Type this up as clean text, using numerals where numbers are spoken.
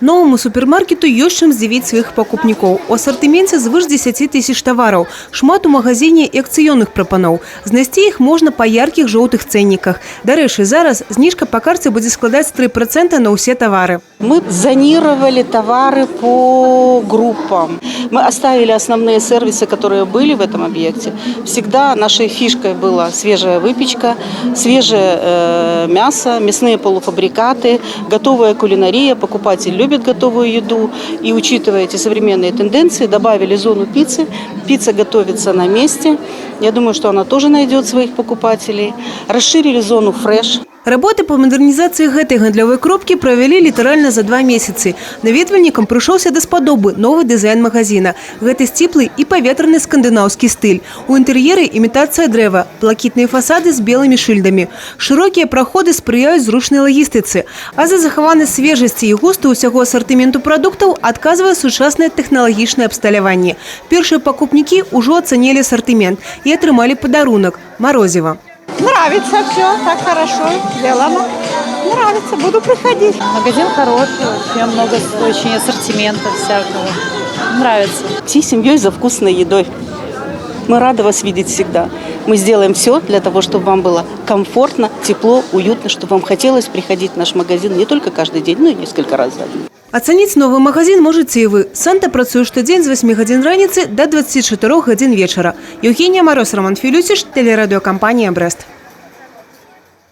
Новому супермаркету ёсць чым здзівіць сваіх пакупнікоў. У асартыменце звыш 10 тысяч тавараў. Шмат у магазине і акцыённых прапаноў. Знайсці іх можна па яркіх жоўтых цэнніках. Дарэчы, зараз знижка по карце будзе складаць 3% на ўсе тавары. Мы зонировали товары по группам. Мы оставили основные сервисы, которые были в этом объекте. Всегда нашей фишкой была свежая выпечка, свежее мясо, мясные полуфабрикаты, готовая кулинария. Покупатель любит готовую еду. И учитывая эти современные тенденции, добавили зону пиццы. Пицца готовится на месте. Я думаю, что она тоже найдет своих покупателей. Расширили зону фреш. Работы по модернизации гэтай гандлёвай кропкі правялі літаральна за 2 месяцы. Наведвальнікам прыйшоўся даспадобы новы дызайн магазина. Гэта сціплы і паветраны скандынаўскі стыль. У інтэр'еры імітацыя дрэва, блакітныя фасады з белымі шыльдамі. Шырокія праходы спрыяюць зручнай лагістыцы. А за захаванасць свежасці і густу ўсяго асартыменту прадуктаў адказвае сучаснае тэхналагічнае абсталяванне. Першыя пакупнікі ўжо ацанілі асартымент і атрымалі падарунак – марозіва. Нравится все, так хорошо сделано. Нравится, буду приходить. Магазин хороший, вообще много очень ассортимента всякого. Нравится. Всей семьей за вкусной едой. Мы рады вас видеть всегда. Мы сделаем все для того, чтобы вам было комфортно, тепло, уютно, чтобы вам хотелось приходить в наш магазин не только каждый день, но и несколько раз за день. Ацаніць новы магазин можаце і вы. Санта працуе штодзень з 8 гадзін раніцы до 24 гадзін вечара. Евгения Мороз, Роман Филюсиш, телерадиокомпания «Брест».